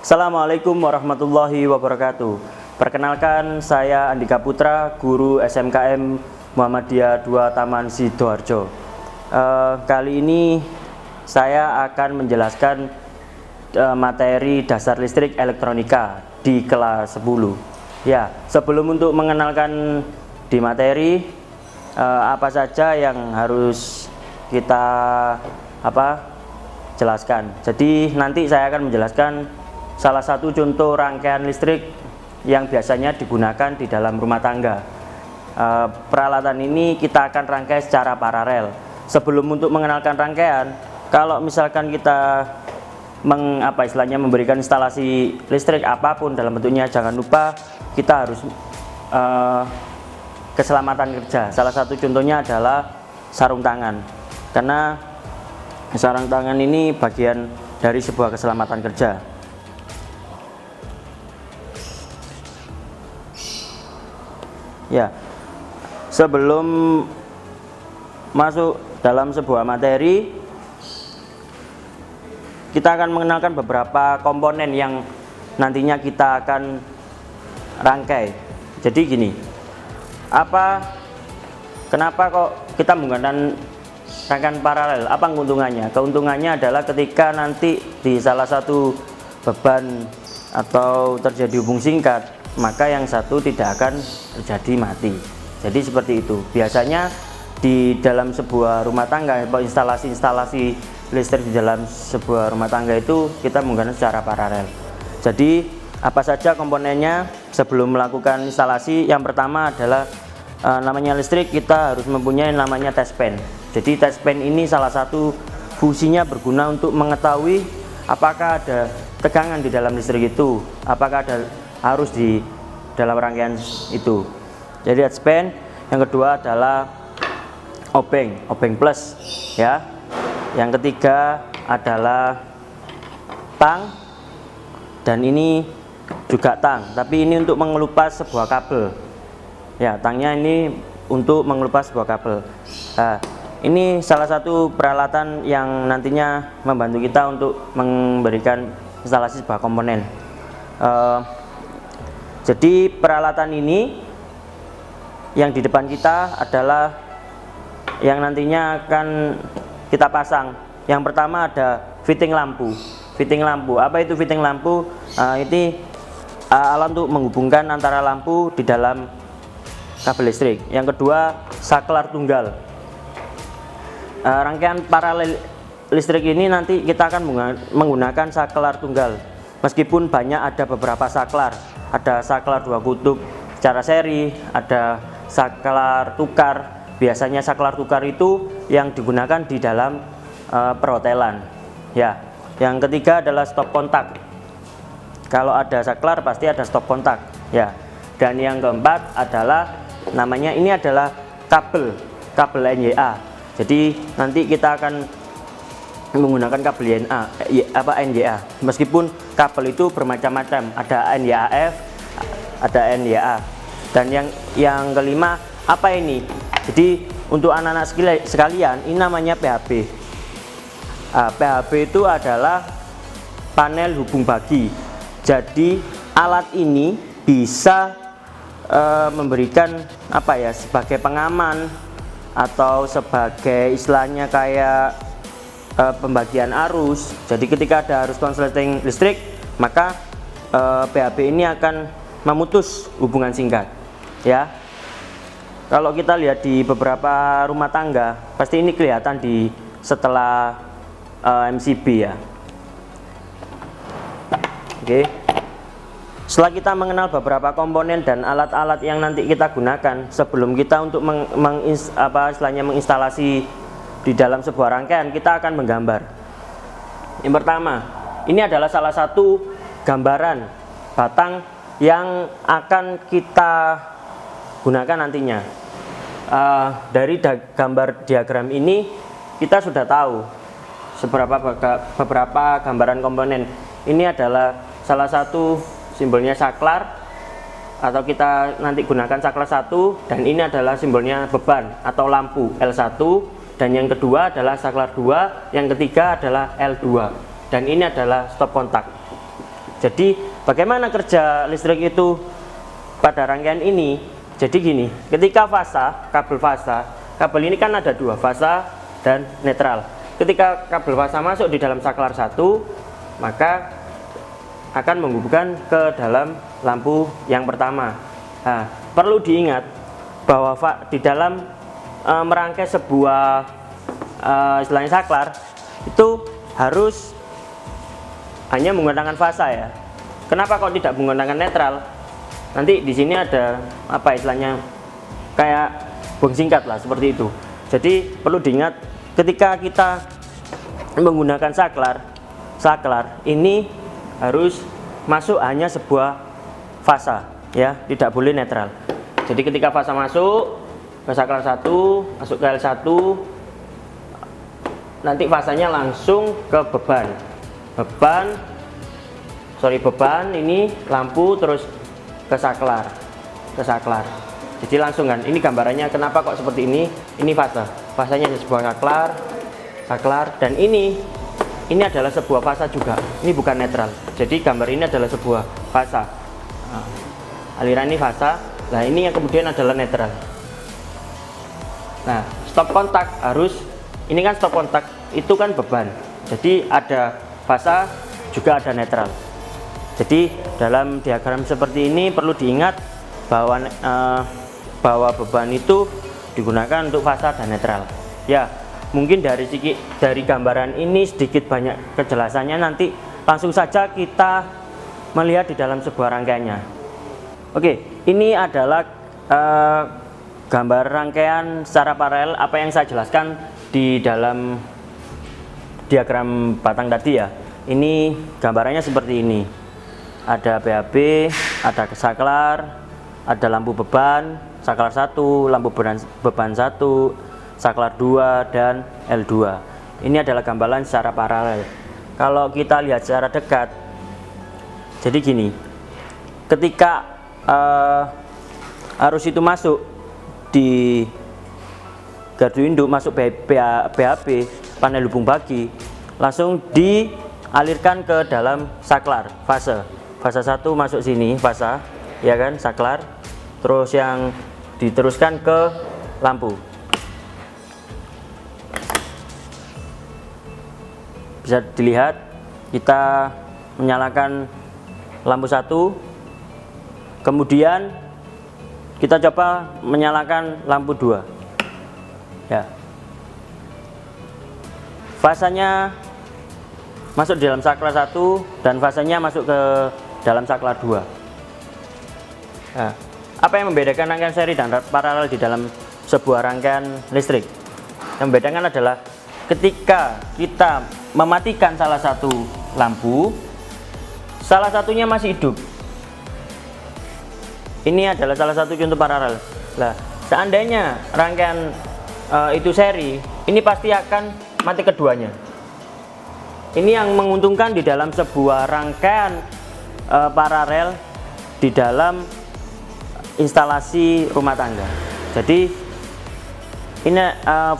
Assalamualaikum warahmatullahi wabarakatuh. Perkenalkan, saya Andika Putra, guru SMKM Muhammadiyah 2 Taman Sidoarjo. Kali ini saya akan menjelaskan materi dasar listrik elektronika di kelas 10. Ya, sebelum untuk mengenalkan di materi apa saja yang harus kita jelaskan. Jadi nanti saya akan menjelaskan salah satu contoh rangkaian listrik yang biasanya digunakan di dalam rumah tangga. Peralatan ini kita akan rangkai secara paralel. Sebelum untuk mengenalkan rangkaian, kalau misalkan kita memberikan instalasi listrik apapun dalam bentuknya, jangan lupa kita harus keselamatan kerja. Salah satu contohnya adalah sarung tangan, karena sarung tangan ini bagian dari sebuah keselamatan kerja. Ya, sebelum masuk dalam sebuah materi, kita akan mengenalkan beberapa komponen yang nantinya kita akan rangkai. Jadi gini, kenapa kok kita menggunakan rangkaian paralel? Apa keuntungannya? Keuntungannya adalah ketika nanti di salah satu beban atau terjadi hubung singkat, maka yang satu tidak akan terjadi mati. Jadi seperti itu. Biasanya di dalam sebuah rumah tangga atau instalasi listrik di dalam sebuah rumah tangga itu kita menggunakan secara paralel. Jadi apa saja komponennya sebelum melakukan instalasi? Yang pertama adalah namanya listrik, kita harus mempunyai namanya test pen. Jadi test pen ini salah satu fungsinya berguna untuk mengetahui apakah ada tegangan di dalam listrik itu, apakah ada arus di dalam rangkaian itu. Jadi test pen. Yang kedua adalah obeng plus, ya. Yang ketiga adalah tang, dan ini juga tang, tapi ini untuk mengelupas sebuah kabel. Ya, tangnya ini untuk mengelupas sebuah kabel. Nah, ini salah satu peralatan yang nantinya membantu kita untuk memberikan instalasi sebuah komponen. Jadi peralatan ini yang di depan kita adalah yang nantinya akan kita pasang. Yang pertama ada fitting lampu. Fitting lampu, apa itu fitting lampu? Ini alat untuk menghubungkan antara lampu di dalam kabel listrik. Yang kedua, saklar tunggal. Rangkaian paralel listrik ini nanti kita akan menggunakan saklar tunggal. Meskipun banyak ada beberapa saklar, ada saklar 2 kutub secara seri, ada saklar tukar. Biasanya saklar tukar itu yang digunakan di dalam perhotelan. Ya. Yang ketiga adalah stop kontak. Kalau ada saklar pasti ada stop kontak. Ya. Dan yang keempat adalah namanya ini adalah kabel NYA. Jadi nanti kita akan menggunakan kabel NYA. Meskipun kabel itu bermacam-macam, ada NYAF, ada NYA. Dan yang kelima, apa ini? Jadi untuk anak-anak sekalian, ini namanya PHB. PHB itu adalah panel hubung bagi. Jadi alat ini bisa memberikan sebagai pengaman atau sebagai istilahnya kayak pembagian arus. Jadi ketika ada arus konsleting listrik, maka PHB ini akan memutus hubungan singkat, ya. Kalau kita lihat di beberapa rumah tangga, pasti ini kelihatan setelah MCB, ya. Oke. Setelah kita mengenal beberapa komponen dan alat-alat yang nanti kita gunakan, sebelum kita untuk menginstalasi di dalam sebuah rangkaian, kita akan menggambar. Yang pertama, ini adalah salah satu gambaran batang yang akan kita gunakan nantinya. Dari gambar diagram ini kita sudah tahu beberapa gambaran komponen. Ini adalah salah satu simbolnya saklar, atau kita nanti gunakan saklar 1, dan ini adalah simbolnya beban atau lampu L1, dan yang kedua adalah saklar 2, yang ketiga adalah L2, dan ini adalah stop kontak. Jadi bagaimana kerja listrik itu pada rangkaian ini? Jadi gini, ketika kabel ini kan ada dua, fasa dan netral. Ketika kabel fasa masuk di dalam saklar satu, maka akan menghubungkan ke dalam lampu yang pertama. Nah, perlu diingat bahwa di dalam merangkai sebuah istilahnya saklar itu harus hanya menggunakan fasa ya. Kenapa kok tidak menggunakan netral? Nanti di sini ada apa istilahnya kayak buang singkat lah seperti itu. Jadi perlu diingat ketika kita menggunakan saklar ini harus masuk hanya sebuah fasa ya, tidak boleh netral. Jadi ketika fasa masuk ke saklar 1, masuk ke L1, nanti fasanya langsung ke beban ini lampu, terus ke saklar. Jadi langsung kan, ini gambarannya kenapa kok seperti ini fasanya sebuah saklar, dan ini adalah sebuah fasa juga, ini bukan netral. Jadi gambar ini adalah sebuah fasa, aliran ini fasa, nah ini yang kemudian adalah netral. Nah, stop kontak ini kan stop kontak itu kan beban, jadi ada fasa juga ada netral. Jadi dalam diagram seperti ini perlu diingat bahwa beban itu digunakan untuk fasa dan netral. Ya, mungkin dari gambaran ini sedikit banyak kejelasannya, nanti langsung saja kita melihat di dalam sebuah rangkaiannya. Oke, ini adalah gambar rangkaian secara paralel apa yang saya jelaskan di dalam diagram batang tadi ya. Ini gambarannya seperti ini. Ada BAB, ada saklar, ada lampu beban, saklar 1, lampu beban 1, saklar 2 dan L2. Ini adalah gambaran secara paralel. Kalau kita lihat secara dekat, jadi gini, ketika arus itu masuk di gardu induk, masuk BAB, panel hubung bagi, langsung dialirkan ke dalam saklar fase 1 masuk sini fasa ya kan, saklar, terus yang diteruskan ke lampu. Bisa dilihat, kita menyalakan lampu 1, kemudian kita coba menyalakan lampu 2 ya, fasanya masuk di dalam saklar 1 dan fasanya masuk ke dalam saklar 2. Nah, apa yang membedakan rangkaian seri dan paralel di dalam sebuah rangkaian listrik? Yang membedakan adalah ketika kita mematikan salah satu lampu, salah satunya masih hidup. Ini adalah salah satu contoh paralel. Nah, seandainya rangkaian itu seri, ini pasti akan mati keduanya. Ini yang menguntungkan di dalam sebuah rangkaian paralel di dalam instalasi rumah tangga. Jadi ini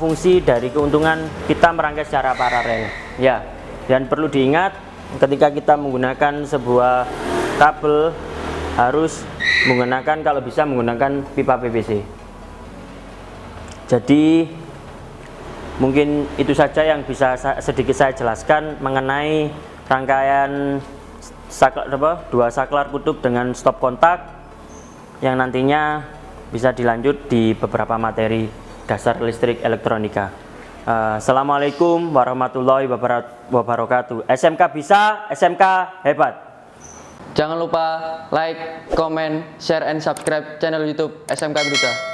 fungsi dari keuntungan kita merangkai secara paralel ya. Dan perlu diingat ketika kita menggunakan sebuah kabel harus menggunakan, kalau bisa menggunakan pipa PVC. Jadi mungkin itu saja yang bisa sedikit saya jelaskan mengenai rangkaian dua saklar kutub dengan stop kontak yang nantinya bisa dilanjut di beberapa materi dasar listrik elektronika. Assalamualaikum warahmatullahi wabarakatuh. SMK bisa, SMK hebat. Jangan lupa like, comment, share, and subscribe channel YouTube SMK Berita.